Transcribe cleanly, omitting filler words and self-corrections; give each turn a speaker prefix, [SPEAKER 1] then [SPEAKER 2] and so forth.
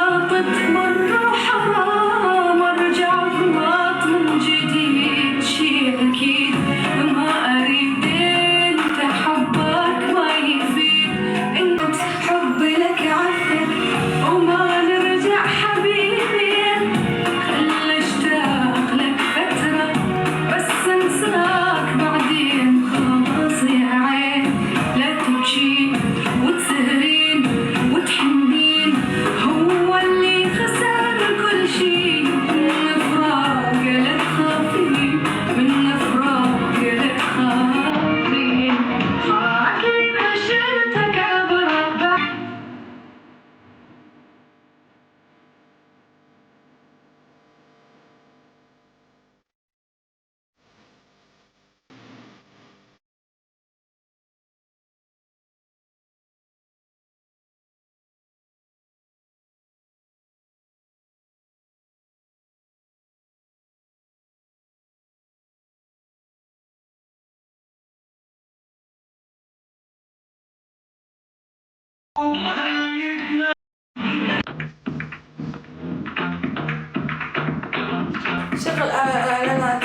[SPEAKER 1] طبت مرة حرام ارجع غلط من جديد، شي اكيد ما اريد انت حبك ما يفيد، انت حبي لك عفن وما نرجع حبيبي، خل اشتاق لك فترة بس انساك بعدين، خلاص يا عين لا تبكين وتسهرين وتحنين، هو اللي خسر كل شي من فراق لا تخافين، من فراق لا تخافين، خاطري بشرتك عبرة.
[SPEAKER 2] شغل اعلانات.